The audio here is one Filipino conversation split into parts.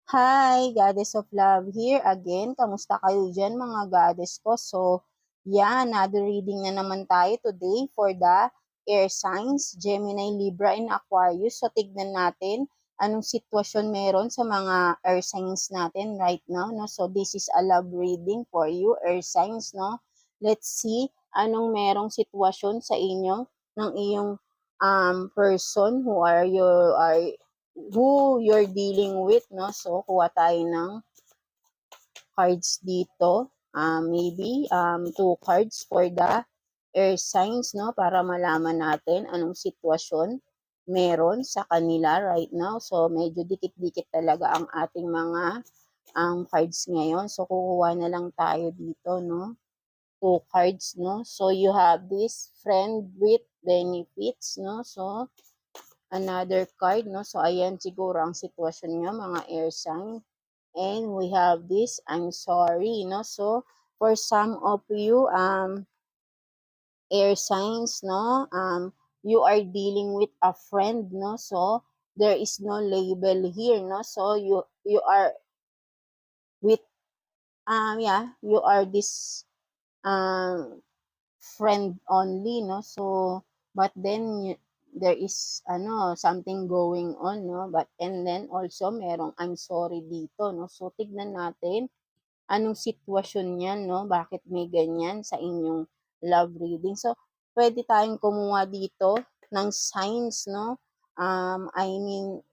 Hi, Goddess of Love here again. Kamusta kayo dyan mga goddess ko? So, another reading na naman tayo today for the air signs, Gemini, Libra, and Aquarius. So, tignan natin anong sitwasyon meron sa mga air signs natin right now. No? So, this is a love reading for you, air signs. No? Let's see anong merong sitwasyon sa inyo ng iyong person who you're dealing with, no? So, kuha tayo ng cards dito. Maybe two cards for the air signs, no? Para malaman natin anong sitwasyon meron sa kanila right now. So, medyo dikit-dikit talaga ang ating mga cards ngayon. So, kukuha na lang tayo dito, no? Two cards, no? So, you have this friend with benefits, no? So, another card, no? So, ayan siguro ang sitwasyon nyo, mga air sign. And we have this, I'm sorry, no? So, for some of you, air signs, no? You are dealing with a friend, no? So, there is no label here, no? So, you are with, you are this, friend only, no? So, but then there is something going on, no? But and then also merong I'm sorry dito, no? So tignan natin anong sitwasyon niyan, no? Bakit may ganyan sa inyong love reading? So pwede tayong kumuha dito ng signs, no? I mean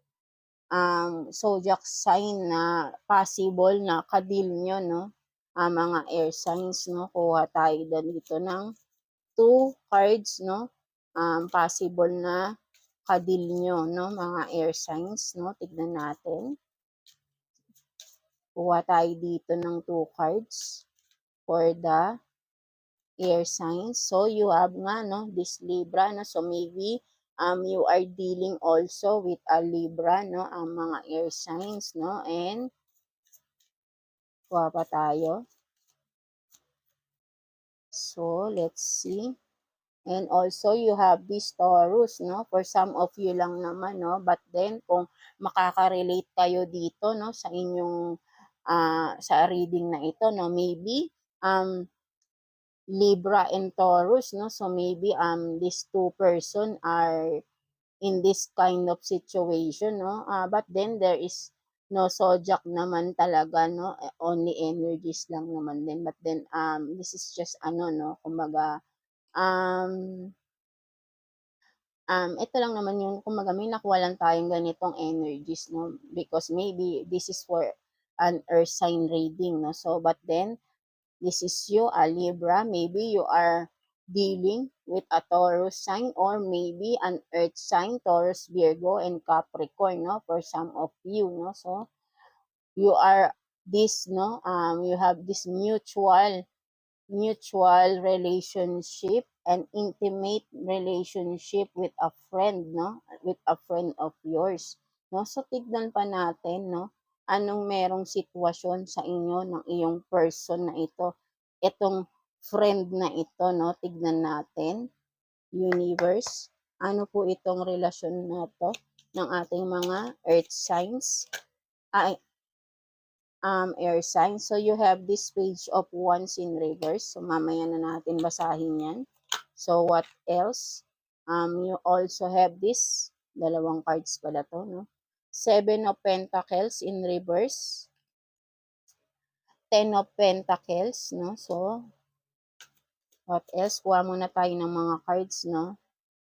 zodiac sign na possible na kadil nyo, no? Mga air signs, no? Kuha tayo dito ng two cards, no? Possible na kadil nyo, no? Mga air signs, no? Tignan natin. Kuha tayo dito ng two cards for the air signs. So, you have nga, no? This Libra, no? So, maybe, you are dealing also with a Libra, no? Ang mga air signs, no? And, kuha pa tayo. So, let's see. And also, you have this Taurus, no? For some of you lang naman, no? But then, kung makaka-relate kayo dito, no? Sa inyong, sa reading na ito, no? Maybe, Libra and Taurus, no? So, maybe, these two person are in this kind of situation, no? But then, there is no zodiac naman talaga, no? Only energies lang naman din. But then, this is just, no? Kumbaga, ito lang naman yung kumbaga may nakuha lang tayong ganitong energies, no? Because maybe this is for an earth sign reading, no? So, but then, this is you, a Libra. Maybe you are dealing with a Taurus sign or maybe an earth sign, Taurus, Virgo, and Capricorn, no? For some of you, no? So, you are this, no? You have this mutual relationship and intimate relationship with a friend, no? With a friend of yours, no? So, tignan pa natin, no? Anong merong sitwasyon sa inyo ng iyong person na ito. Itong friend na ito, no? Tignan natin. Universe. Ano po itong relasyon na to ng ating mga earth signs? Air sign. So, you have this page of wands in reverse. So, mamaya na natin basahin yan. So, what else? You also have this. Dalawang cards pala to, no? Seven of Pentacles in reverse. Ten of Pentacles, no? So, what else? Kuha muna tayo ng mga cards, no?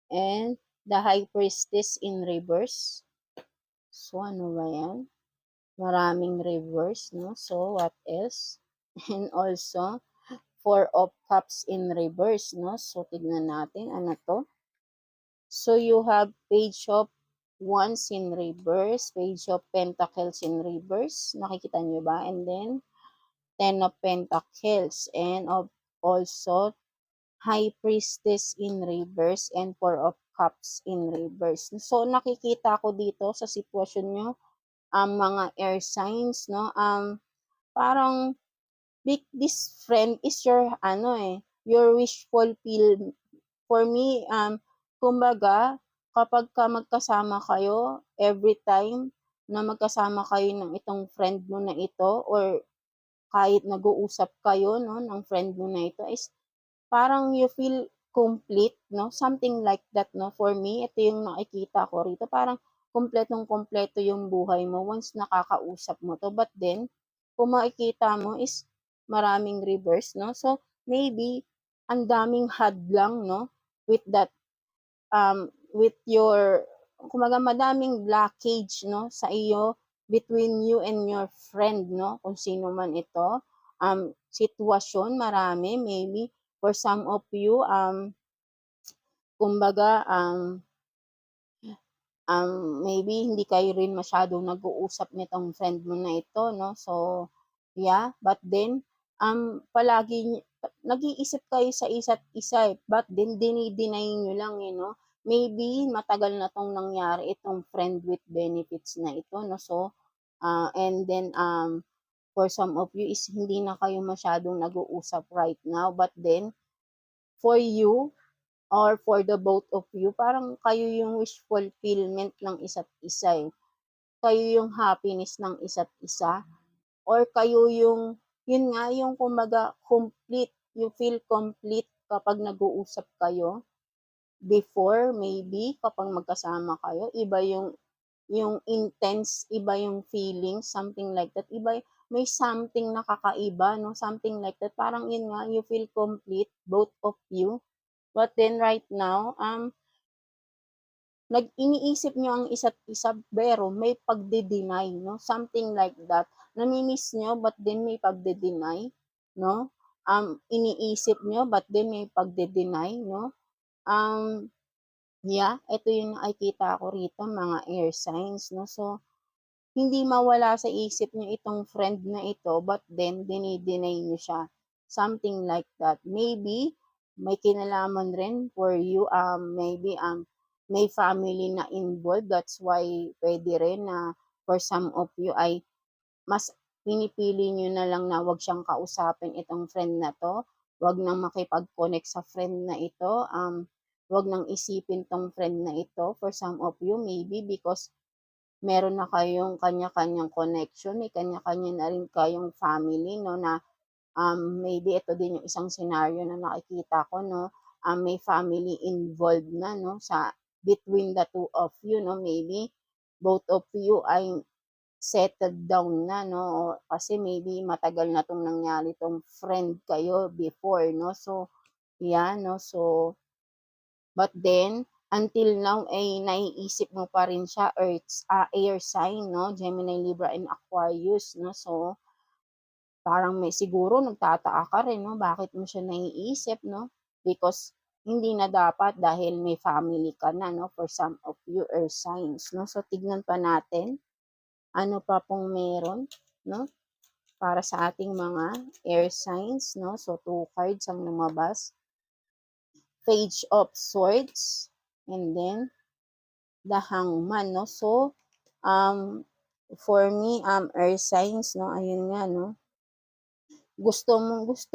And the High Priestess in reverse. So, ano ba yan? Maraming reverse, no? So, what else? And also, Four of Cups in reverse, no? So, tignan natin, ano to? So, you have Page of Wands in reverse, Page of Pentacles in reverse. Nakikita nyo ba? And then, Ten of Pentacles. And also, High Priestess in reverse and Four of Cups in reverse. So, nakikita ko dito sa sitwasyon nyo, ang mga air signs, no? Parang this friend is your your wish fulfill. For me, kumbaga kapag ka magkasama kayo every time, na magkasama kayo ng itong friend mo na ito or kahit nag-uusap kayo 'no, ng friend mo na ito is parang you feel complete 'no, something like that 'no. For me, ito yung nakikita ko rito, parang kumpletong-kumpleto yung buhay mo once nakakausap mo 'to. But then, kung makikita mo is maraming reverse 'no. So, maybe ang daming hadlang 'no, with that, with your kumbaga madaming blockage 'no, sa iyo, between you and your friend 'no, kung sino man ito. Sitwasyon marami, maybe for some of you, kumbaga, maybe hindi kayo rin masyadong nag-uusap nitong friend mo na ito 'no. So, yeah, but then, palagi nag-iisip kayo sa isa't isa, eh, but then dini-deny niyo lang, eh, 'no. Maybe matagal na 'tong nangyari itong friend with benefits na ito 'no. So, and then, for some of you is hindi na kayo masyadong nag-uusap right now, but then for you or for the both of you, parang kayo yung wish fulfillment ng isa't isa, eh. Kayo yung happiness ng isa't isa or kayo yung, yun nga, yung kumbaga complete, you feel complete kapag nag-uusap kayo. Before, maybe kapag magkasama kayo, iba yung intense, iba yung feeling, something like that. Iba, may something nakakaiba, no? Something like that. Parang yun nga, you feel complete, both of you. But then right now, iniisip niyo ang isa't isa pero may pagde-deny 'no, something like that. Nami-miss niyo but then may pagde-deny 'no, iniisip niyo but then may pagde-deny 'no. Um, yeah, ito yung nakikita ko rito, mga air signs 'no. So, hindi mawala sa isip niyo itong friend na ito but then dini-deny niyo siya, something like that. Maybe may kinalaman rin for you, maybe, may family na involved, that's why puwede rin na for some of you ay mas pinipili niyo na lang na 'wag siyang kausapin itong friend na 'to, 'wag nang makipag-connect sa friend na ito, 'wag nang isipin 'tong friend na ito. For some of you maybe because meron na kayong kanya-kanyang connection, may kanya-kanya na rin kayong family 'no, na, maybe ito din yung isang scenario na nakikita ko 'no, may family involved na 'no, sa between the two of you 'no, maybe both of you ay settled down na 'no, kasi maybe matagal na 'tong nangyari 'tong friend kayo before 'no. So, yeah 'no, so but then, until now ay naiisip mo pa rin siya, air sign 'no, Gemini, Libra, and Aquarius 'no. So, parang may siguro nagtataka ka rin 'no, bakit mo siya naiisip 'no? Because hindi na dapat dahil may family ka na 'no, for some of you air signs 'no. So, tignan pa natin, ano pa pong meron 'no, para sa ating mga air signs 'no. So, 2 cards ang lumabas, Page of Swords, and then the Hangman 'no. So, for me, earth signs 'no, ayun nga 'no, gusto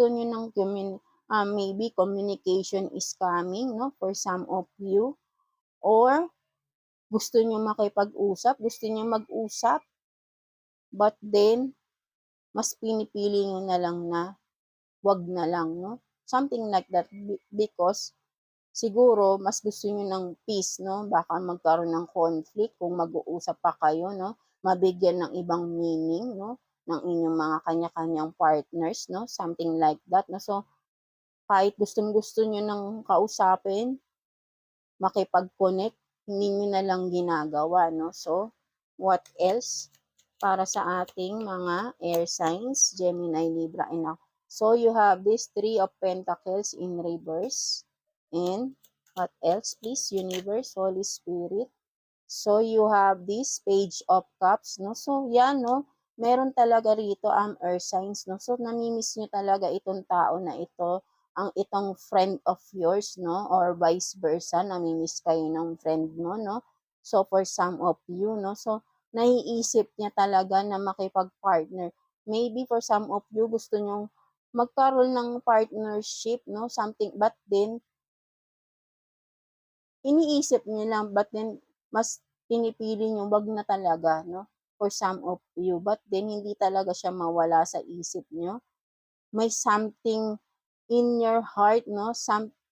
niyo ng maybe communication is coming 'no, for some of you, or gusto niyo makipag-usap, gusto niyo mag-usap, but then mas pinipili niyo na lang na 'wag na lang 'no, something like that. Because siguro mas gusto niyo ng peace 'no, baka magkaroon ng conflict kung mag-uusap pa kayo 'no, mabigyan ng ibang meaning 'no, ng inyong mga kanya-kanyang partners 'no, something like that 'no. So, kahit gustong-gusto niyo ng kausapin, makipag-connect, hindi niyo na lang ginagawa 'no. So, what else para sa ating mga air signs, Gemini, Libra, and so you have this 3 of Pentacles in reverse, and what else please, Universe, Holy Spirit? So, you have this Page of Cups 'no. So, yan 'no, meron talaga rito ang earth signs 'no. So, nami-miss niyo talaga itong tao na ito, ang itong friend of yours 'no, or vice versa, nami-miss kayo ng friend mo 'no. So, for some of you 'no, so naiisip niya talaga na makipag-partner. Maybe for some of you gusto niyong magkaroon ng partnership 'no, something, but then iniisip niyo lang but then mas pinipili niyo 'wag na talaga 'no. for some of you. But then, hindi talaga siya mawala sa isip nyo. May something in your heart, no?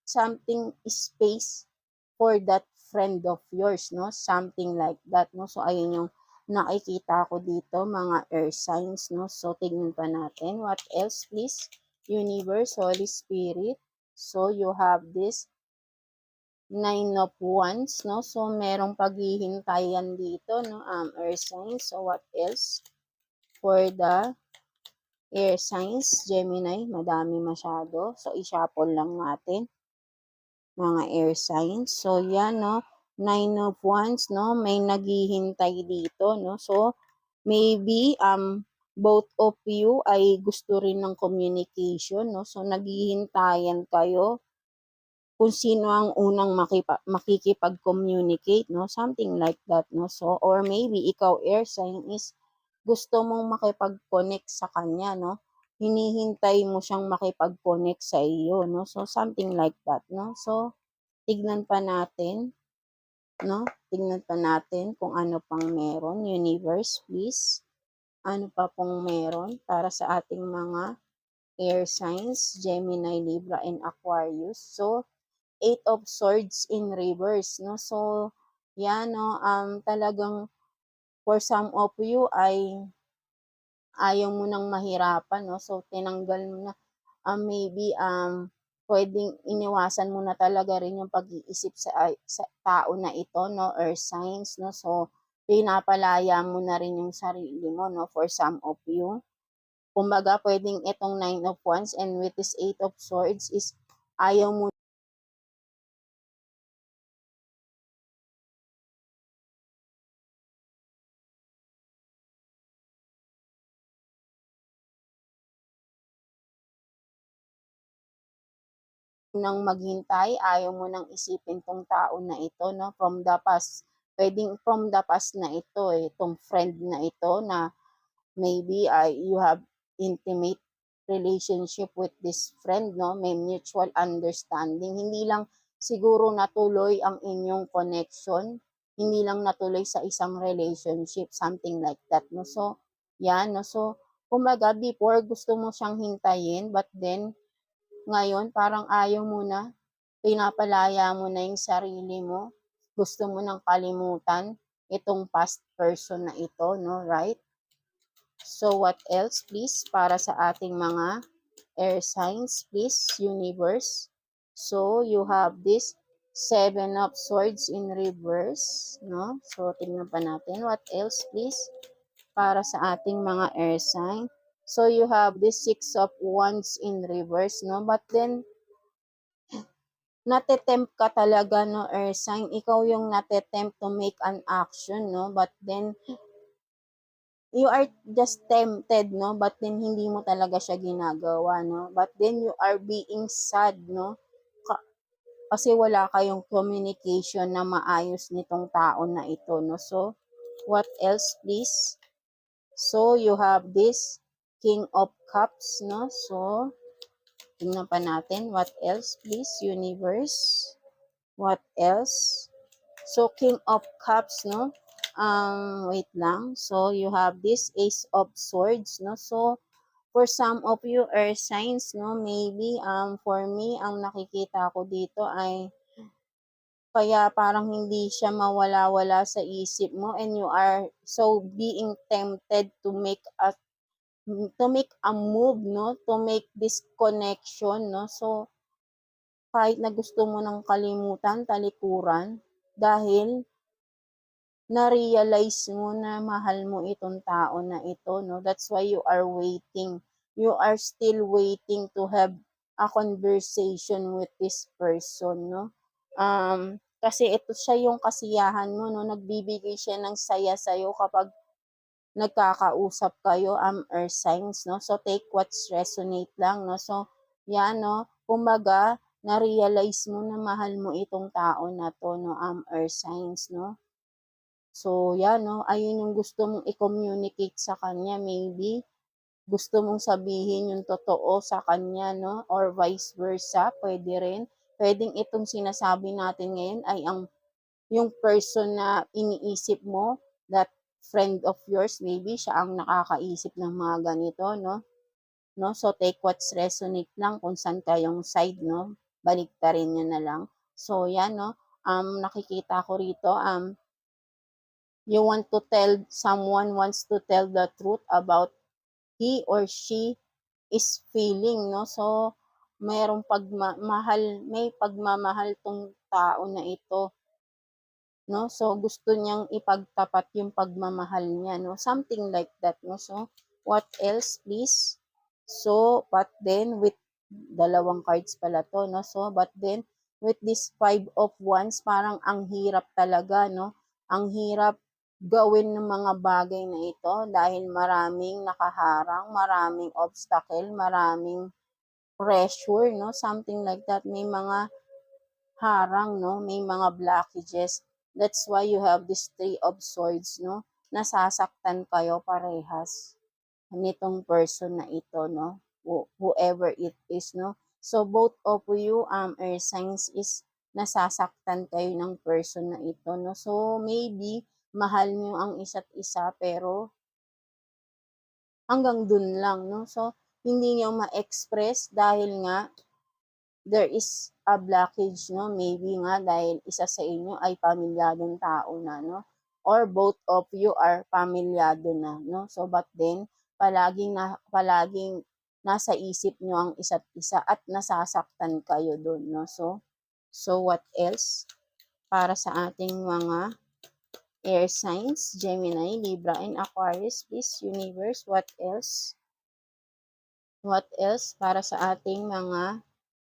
Something space for that friend of yours, no? Something like that, no? So, ayun yung nakikita ko dito, mga air signs, no? So, tignan pa natin. What else, please? Universe, Holy Spirit. So, you have this Nine of Wands, no? So, merong paghihintayan dito, no? Air signs. So, what else? For the air signs, Gemini, madami masyado. So, i-shuffle lang natin mga air signs. So, yan, no? Nine of Wands, no? May naghihintay dito, no? So, maybe, both of you ay gusto rin ng communication, no? So, naghihintayan kayo kung sino ang unang makikipag-communicate, no? Something like that, no? So, or maybe ikaw air sign is gusto mong makipag-connect sa kanya, no? Hinihintay mo siyang makipag-connect sa iyo, no? So, something like that, no? So, tignan pa natin, no? Tignan pa natin kung ano pang meron. Universe, please. Ano pa pong meron para sa ating mga air signs, Gemini, Libra, and Aquarius. So, Eight of Swords in reverse, no? So, yan, no? Talagang for some of you ay ayaw mo nang mahirapan, no? So, tinanggal mo na, maybe, pwedeng iniwasan mo na talaga rin yung pag-iisip sa tao na ito, no? Or signs, no? So, pinapalaya mo na rin yung sarili mo, no? For some of you. Kumbaga, pwedeng itong Nine of Wands and with this Eight of Swords is ayaw mo nang maghintay, ayaw mo nang isipin tong tao na ito, no? From the past, pwedeng from the past na ito, itong friend na ito na maybe you have intimate relationship with this friend, no? May mutual understanding. Hindi lang siguro natuloy ang inyong connection, hindi lang natuloy sa isang relationship, something like that, no? So, yan, no? So, kumbaga, before gusto mo siyang hintayin, but then, ngayon, parang ayaw mo na, pinapalaya mo na yung sarili mo, gusto mo nang kalimutan itong past person na ito, no? Right? So, what else, please, para sa ating mga air signs, please, universe? So, you have this Seven of Swords in reverse, no? So, tingnan pa natin. What else, please, para sa ating mga air sign? So, you have this Six of Wands in reverse, no? But then, natetempt ka talaga, no, air sign. Ikaw yung natetempt to make an action, no? But then, you are just tempted, no? But then, hindi mo talaga siya ginagawa, no? But then, you are being sad, no? Kasi wala kayong communication na maayos nitong tao na ito, no? So, what else, please? So, you have this King of Cups, no? So, tingnan pa natin. What else, please, universe? What else? So, King of Cups, no? Wait lang. So, you have this Ace of Swords, no? So, for some of you earth signs, no? Maybe, for me, ang nakikita ko dito ay kaya parang hindi siya mawala-wala sa isip mo and you are so being tempted to make a move, no? To make this connection, no? So, kahit na gusto mo ng kalimutan, talikuran, dahil na-realize mo na mahal mo itong tao na ito, no? That's why you are waiting. You are still waiting to have a conversation with this person, no? Kasi ito siya yung kasiyahan mo, no? Nagbibigay siya ng saya sa'yo kapag nagkakausap kayo, earth signs, no? So, take what's resonate lang, no? So, yan, no? Kumbaga, na-realize mo na mahal mo itong tao na to, no? Earth signs, no? So, yan, no? Ayun yung gusto mong i-communicate sa kanya, maybe. Gusto mong sabihin yung totoo sa kanya, no? Or vice versa, pwede rin. Pwedeng itong sinasabi natin ngayon ay yung person na iniisip mo that friend of yours, maybe siya ang nakakaisip ng mga ganito, no? No? So, take what's resonate lang kung saan kayong side, no? Baliktarin nyo na lang. So, yan, no? Nakikita ko rito, you want to tell, someone wants to tell the truth about he or she is feeling, no? So, mayroong may pagmamahal tong tao na ito, no? So, gusto niyang ipagtapat yung pagmamahal niya, no? Something like that, no? So, what else, please? So, but then, with dalawang cards pala to, no? So, but then, with this 5 of Wands, parang ang hirap talaga, no? Ang hirap gawin ng mga bagay na ito dahil maraming nakaharang, maraming obstacle, maraming pressure, no? Something like that. May mga harang, no? May mga blockages. That's why you have this 3 of Swords, no? Nasasaktan kayo parehas nitong person na ito, no? Whoever it is, no? So, both of you, air signs is nasasaktan kayo ng person na ito, no? So, maybe, mahal nyo ang isa't isa, pero hanggang dun lang, no? So, hindi nyo ma-express dahil nga there is a blockage, no? Maybe nga dahil isa sa inyo ay pamilyadong tao na, no? Or both of you are pamilyado na, no? So, but then, palaging nasa isip nyo ang isa't isa at nasasaktan kayo doon, no? So what else? Para sa ating mga air signs, Gemini, Libra, and Aquarius, please, universe, what else? What else para sa ating mga,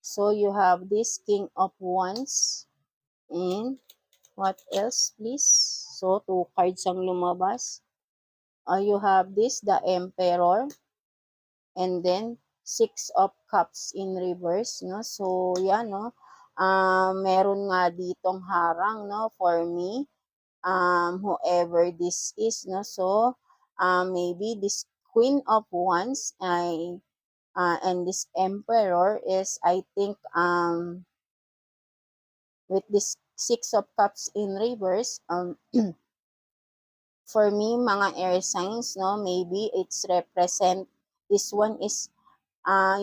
so you have this King of Wands, and what else, please? So, 2 cards ang lumabas. You have this, the Emperor, and then 6 of Cups in reverse, no? So, yan, no? Meron nga ditong harang, no? For me, whoever this is, no? So, maybe this Queen of Wands ay and this Emperor is, I think, with this 6 of Cups in reverse, for me, mga air signs, no, maybe it's represent, this one is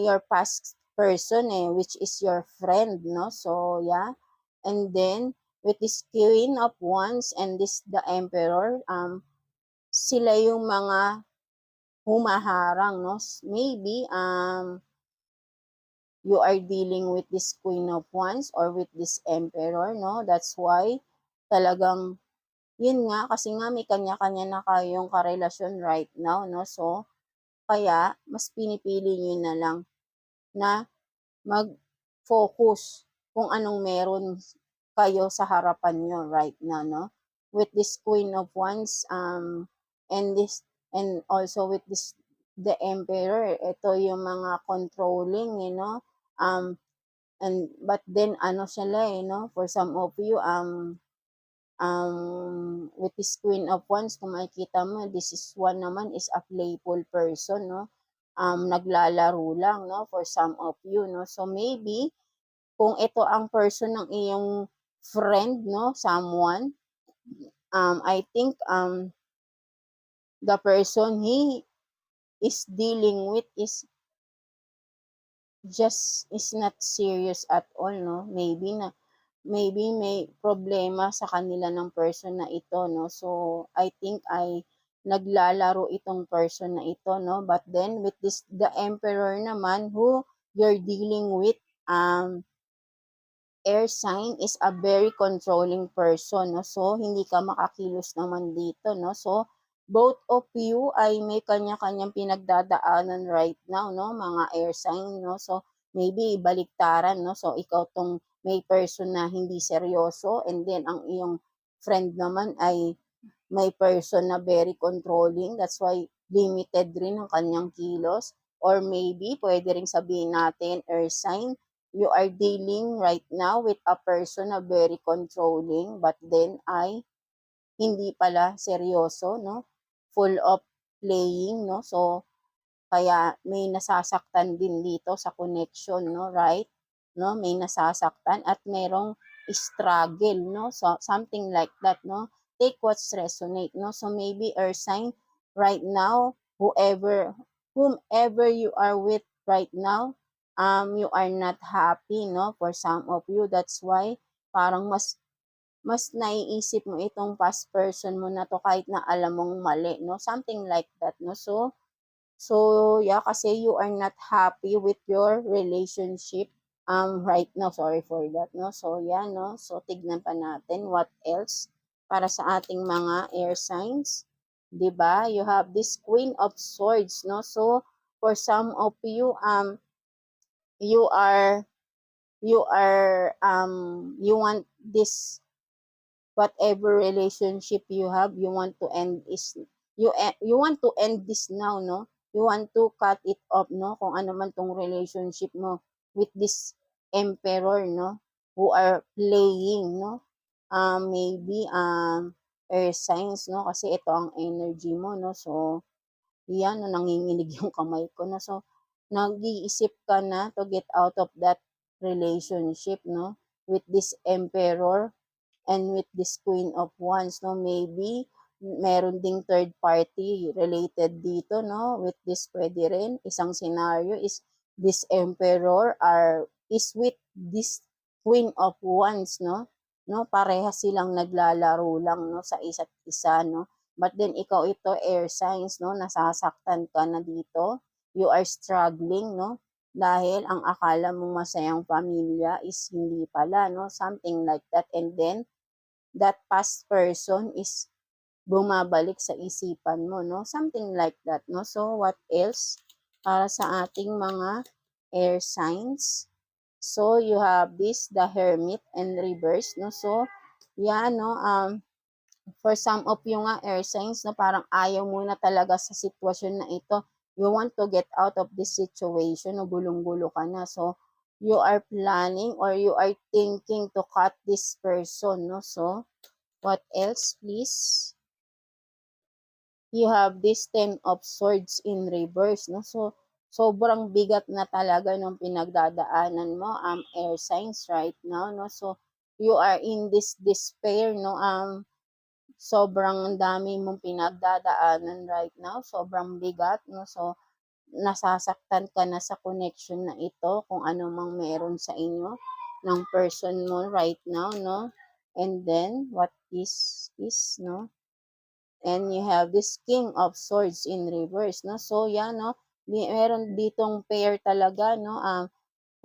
your past person, which is your friend, no? So, yeah. And then, with this Queen of Wands and this, the Emperor, sila yung mga humaharang, no? Maybe, you are dealing with this Queen of Wands or with this Emperor, no? That's why talagang, yun nga, kasi nga may kanya-kanya na kayong karelasyon right now, no? So, kaya, mas pinipili nyo na lang na mag-focus kung anong meron kayo sa harapan nyo right now, no? With this Queen of Wands, and this, and also with this, the Emperor, ito yung mga controlling, you know, and but then ano sila, no, for some of you, with this Queen of Wands, kung makikita mo, this is one naman is a playful person, no, naglalaro lang, no, for some of you, no. So maybe kung ito ang person ng iyong friend, no, someone, I think the person he is dealing with is just is not serious at all, no? Maybe may problema sa kanila ng person na ito, no? So, I think ay naglalaro itong person na ito, no? But then, with this, the Emperor naman, who you're dealing with, air sign is a very controlling person, no? So, hindi ka makakilos naman dito, no? So, both of you ay may kanya-kanyang pinagdadaanan right now, no? Mga air sign, no? So, maybe baliktaran, no? So, ikaw tong may person na hindi seryoso, and then ang iyong friend naman ay may person na very controlling. That's why limited rin ang kanyang kilos. Or maybe, pwede rin sabihin natin, air sign, you are dealing right now with a person na very controlling, but then ay hindi pala seryoso, no? Full of playing, no? So, kaya may nasasaktan din dito sa connection, no? Right? No? May nasasaktan at merong struggle, no? So, something like that, no? take what's resonate, no? So maybe earth sign right now, whomever you are with right now, you are not happy, no? For some of you, that's why parang mas naiisip mo itong past person mo na to kahit na alam mong mali, no? Something like that, no? So yeah, kasi you are not happy with your relationship right now. Sorry for that, no? So yeah, no? So tignan pa natin what else para sa ating mga air signs. 'Di ba? You have this Queen of Swords, no? So for some of you you are you want this, whatever relationship you have, you want to end is you want to end this now, no? You want to cut it off, no? Kung ano man tong relationship mo with this emperor, no? Who are playing, no? Maybe air signs, no? Kasi ito ang energy mo, no? So yan, no, nanginginig yung kamay ko, no? So nag-iisip ka na to get out of that relationship, no? With this emperor and with this Queen of Wands, no? Maybe meron ding third party related dito, no? With this pwede rin. Isang scenario is this Emperor is with this Queen of Wands, no? No, pareha silang naglalaro lang, no, sa isa't isa, no? But then ikaw ito air signs, no? Nasasaktan ka na dito. You are struggling, no? Dahil ang akala mong masayang pamilya is hindi pala, no? Something like that. And then that past person is bumabalik sa isipan mo, no? Something like that, no? So, what else para sa ating mga air signs? So, you have this, the Hermit and reverse, no? So, yan, no? For some of you nga air signs, no? Parang ayaw mo na talaga sa sitwasyon na ito. You want to get out of this situation, no? Gulong-gulo ka na. So, you are planning or you are thinking to cut this person, no? So, what else, please? You have this Ten of Swords in reverse, no? So, sobrang bigat na talaga ng pinagdadaanan mo, air signs right now, no? So, you are in this despair, no? Sobrang dami mong pinagdadaanan right now, sobrang bigat, no? So, nasasaktan ka na sa connection na ito, kung ano mang meron sa inyo ng person mo right now, no? And then, what is, no? And you have this King of Swords in reverse, no? So, yan, no? Meron ditong pair talaga, no?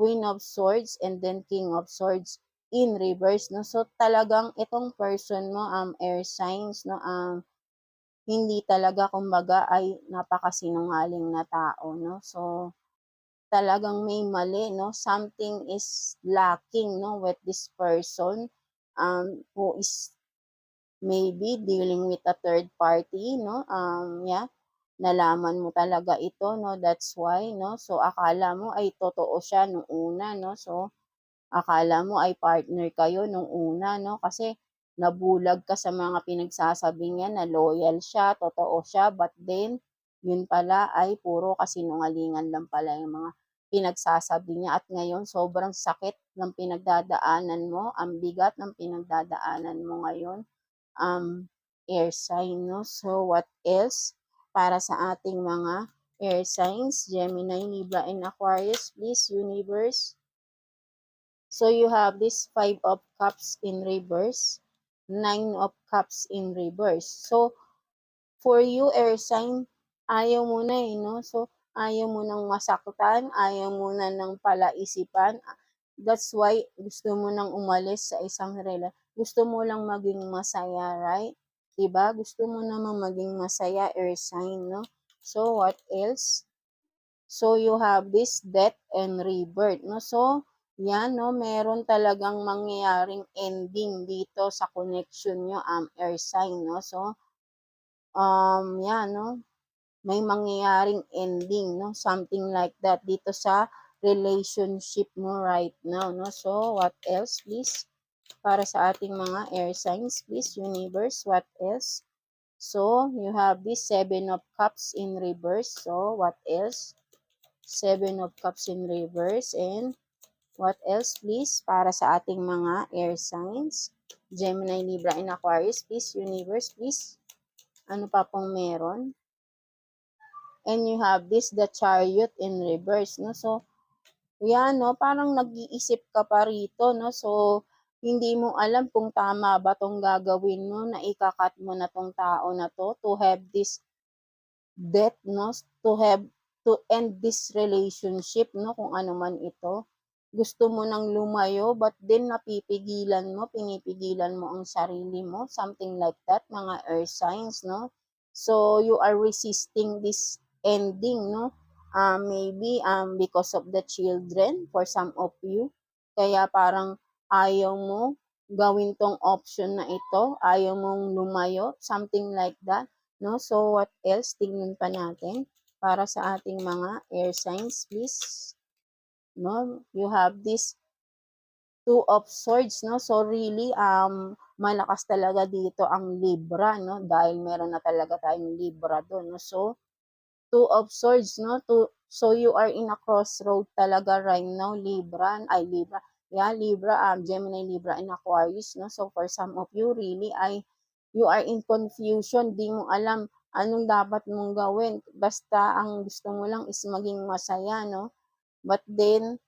Queen of Swords and then King of Swords in reverse, no? So, talagang itong person mo, air signs, no? Hindi talaga, kumbaga, ay napakasinungaling na tao, no? So, talagang may mali, no? Something is lacking, no? With this person, who is maybe dealing with a third party, no? Yeah, nalaman mo talaga ito, no? That's why, no? So, akala mo ay totoo siya nung una, no? So, akala mo ay partner kayo nung una, no? Kasi nabulag ka sa mga pinagsasabi niya na loyal siya, totoo siya, but then, yun pala ay puro kasinungalingan lang pala yung mga pinagsasabi niya. At ngayon, sobrang sakit ng pinagdadaanan mo, ang bigat ng pinagdadaanan mo ngayon, air sign, no? So, what else para sa ating mga air signs? Gemini, Libra, and Aquarius, please, universe. So, you have this 5 of Cups in reverse, 9 of Cups in reverse. So, for you, air sign, ayaw mo na eh, no? So, ayaw mo nang masaktan, ayaw mo na ng palaisipan. That's why gusto mo nang umalis sa isang relasyon. Gusto mo lang maging masaya, right? Diba? Gusto mo naman maging masaya, air sign, no? So, what else? So, you have this death and rebirth, no? So, yan, no? Meron talagang mangyayaring ending dito sa connection nyo, air sign, no? So, yan, no? May mangyayaring ending, no? Something like that dito sa relationship mo right now, no? So, what else, please? Para sa ating mga air signs, please, universe, what else? So, you have this 7 of Cups in reverse. So, what else? 7 of Cups in reverse and What else, please? Para sa ating mga air signs. Gemini, Libra, and Aquarius, please. Universe, please. Ano pa pong meron? And you have this, the Chariot in reverse, no? So, yan, no? Parang nag-iisip ka pa rito, no? So, hindi mo alam kung tama ba tong gagawin mo na ikakat mo na tong tao na to have this death, no? To end this relationship, no? Kung ano man ito. Gusto mo nang lumayo, but then pinipigilan mo ang sarili mo, something like that, mga earth signs, no? So, you are resisting this ending, no? Maybe because of the children, for some of you. Kaya parang ayaw mo gawin tong option na ito, ayaw mong lumayo, something like that, no? So, what else? Tingnan pa natin para sa ating mga air signs, please. No, you have this Two of Swords, no? So, really, malakas talaga dito ang Libra, no? Dahil meron na talaga tayong Libra doon, no? So, Two of Swords, no? So, you are in a crossroad talaga right now, Libra. Libra. Yeah, Libra, Gemini, Libra, and Aquarius, no? So, for some of you, really, you are in confusion. Di mo alam anong dapat mong gawin. Basta, ang gusto mo lang is maging masaya, no? But then,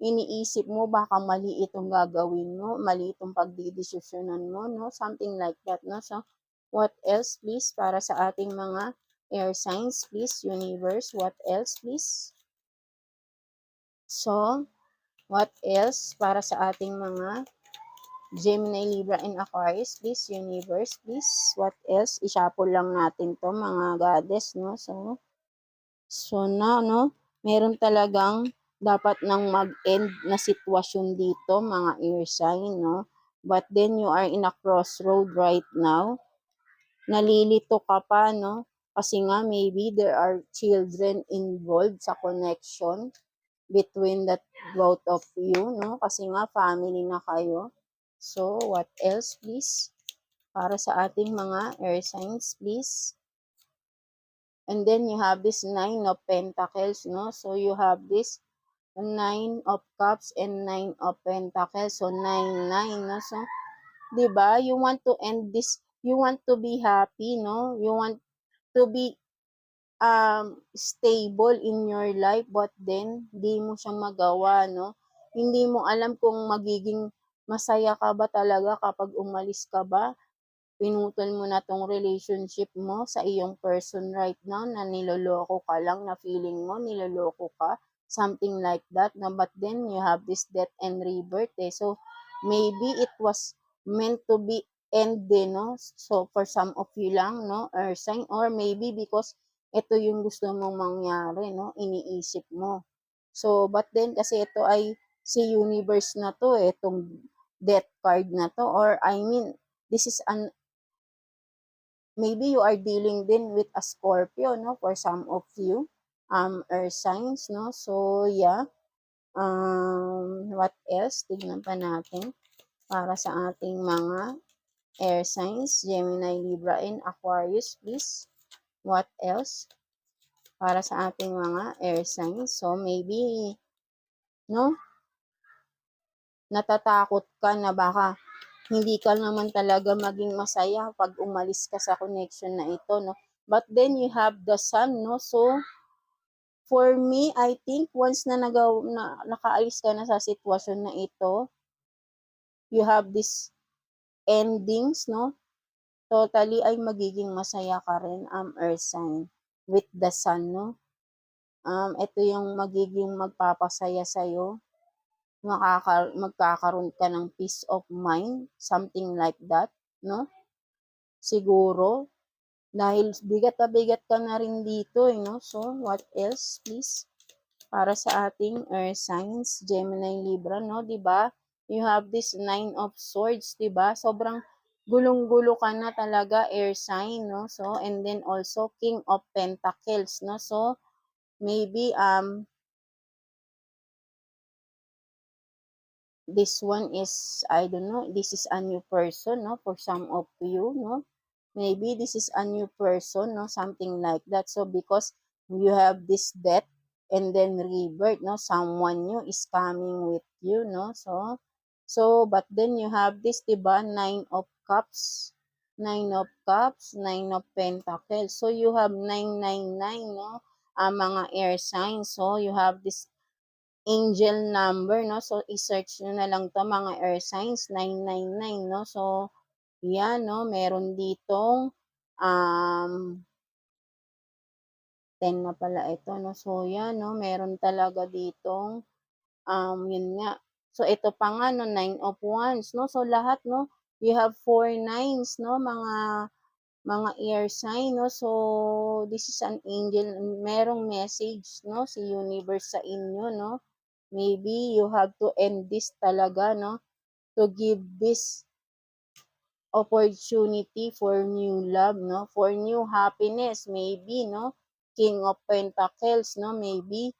iniisip mo baka mali itong gagawin mo, mali itong pagdidesisyonan mo, no? Something like that, no? So, what else, please, para sa ating mga air signs, please, universe, what else, please? So, what else para sa ating mga Gemini, Libra, and Aquarius, please, universe, please, what else? I-shuffle lang natin to, mga goddess, no? So no, meron talagang dapat nang mag-end na sitwasyon dito, mga air sign, no? But then you are in a crossroad right now. Nalilito ka pa, no? Kasi nga maybe there are children involved sa connection between that both of you, no? Kasi nga family na kayo. So, what else, please? Para sa ating mga air signs, please. And then you have this Nine of Pentacles, no? So you have this Nine of Cups and Nine of Pentacles. So 9, no? So, 'di ba? You want to end this, you want to be happy, no? You want to be stable in your life, but then di mo siya magawa, no? Hindi mo alam kung magiging masaya ka ba talaga kapag umalis ka ba, pinutol mo na tong relationship mo sa iyong person right now na niloloko ka lang, na feeling mo niloloko ka, something like that, no? But then you have this death and rebirth, eh. So, maybe it was meant to be end, no? So, for some of you lang, no? Or sign, or maybe because ito yung gusto mong mangyari, no? Iniisip mo. So, but then, kasi ito ay si universe na to, itong death card na to, or I mean, this is maybe you are dealing din with a Scorpio, no? For some of you, earth signs, no? So, yeah. What else? Tignan pa natin para sa ating mga air signs, Gemini, Libra, and Aquarius, please. What else? Para sa ating mga air signs. So, maybe, no? Natatakot ka na baka hindi ka naman talaga maging masaya pag umalis ka sa connection na ito, no? But then you have the sun, no? So, for me, I think once na nakaalis ka na sa sitwasyon na ito, you have this endings, no? Totally ay magiging masaya ka rin, earth sign, with the sun, no? Ito yung magiging magpapasaya sa'yo. Magkakaroon ka ng peace of mind, something like that, no? Siguro, dahil bigat na bigat ka na rin dito, no? So, what else, please? Para sa ating earth signs, Gemini, Libra, no? 'Di ba? You have this Nine of Swords, 'di ba? Sobrang gulong-gulo ka na talaga, air sign, no? So, and then also King of Pentacles, no? So, maybe this one is, I don't know, this is a new person, no? For some of you, no? Maybe this is a new person, no? Something like that. So, because you have this death, and then rebirth, no? Someone new is coming with you, no? So, but then you have this, diba? Nine of Cups, Nine of Pentacles. So, you have 999, no? Mga air signs. So, you have this angel number, no? So, i-search nyo na lang to mga air signs, 999, no? So, yan, no? Meron ditong, 10 na pala ito, no? So, yan, no? Meron talaga ditong, yun nga. So, ito pa nga, no? Nine of Wands, no? So, lahat, no? You have 4 nines, no? Mga air sign, no? So, this is an angel. Merong message, no? Si universe sa inyo, no? Maybe you have to end this talaga, no? To give this opportunity for new love, no? For new happiness, maybe, no? King of Pentacles, no? Maybe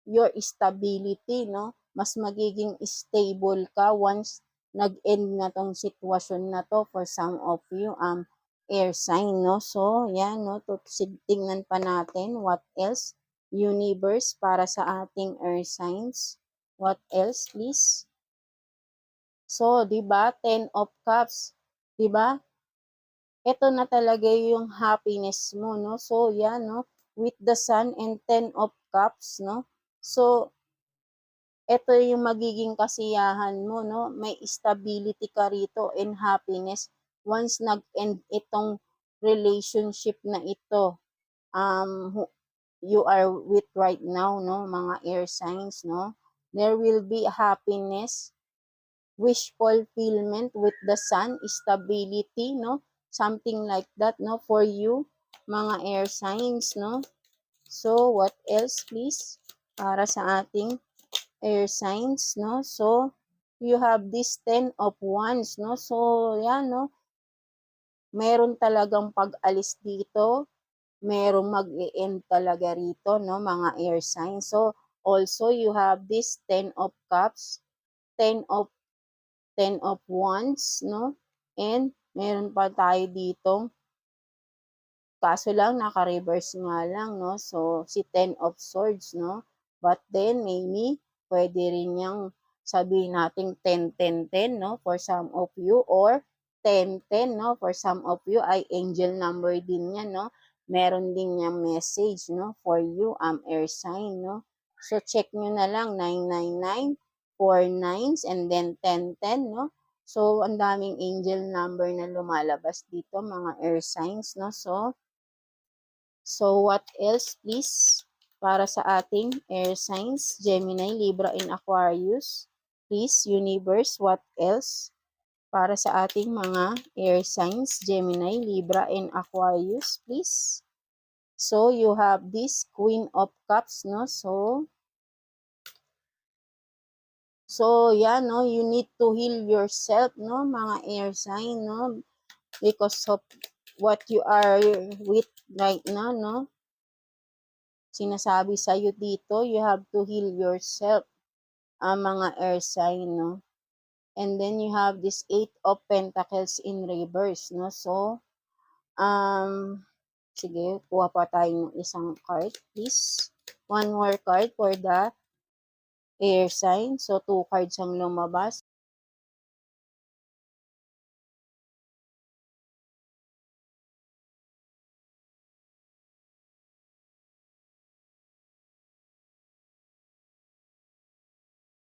your stability, no? Mas magiging stable ka once nag-end na tong sitwasyon na to for some of you, air sign, no? So, yan, no? Tingnan pa natin what else, universe, para sa ating air signs. What else, please? So, 'di ba? 10 of Cups, 'di ba? Ito na talaga yung happiness mo, no? So, yan, no? With the Sun and 10 of Cups, no? So, ito yung magiging kasiyahan mo, no? May stability ka rito and happiness once nag-end itong relationship na ito. You are with right now, no? Mga air signs, no? There will be happiness, wish fulfillment with the Sun, stability, no? Something like that, no? For you, mga air signs, no? So, what else, please? Para sa ating air signs, no? So, you have this 10 of Wands, no? So, yan, no? Meron talagang pag-alis dito. Merong mag-e-end talaga rito, no? Mga air signs. So, also, you have this 10 of Cups, 10 of 10 of Wands, no? And meron pa tayo ditong, kaso lang naka-reverse nga lang, no? So, si 10 of Swords, no? But then, maybe, pwede rin niyang sabihin natin 10-10-10, no? For some of you, or 10-10, no? For some of you, ay angel number din yan, no? Meron din niyang message, no? For you, air sign, no? So, check nyo na lang, 999, 4 nines, and then 10-10, no? So, ang daming angel number na lumalabas dito, mga air signs, no? So, what else, please? Para sa ating air signs, Gemini, Libra, and Aquarius. Please, universe, what else? Para sa ating mga air signs, Gemini, Libra, and Aquarius, please. So, you have this Queen of Cups, no? So, yeah, no? You need to heal yourself, no? Mga air sign, no? Because of what you are with right now, no? Sinasabi sa'yo dito, you have to heal yourself, mga air sign, no? And then you have this 8 of Pentacles in reverse, no? So, sige, kuha pa tayo ng isang card, please. One more card for the air sign. So, 2 cards ang lumabas.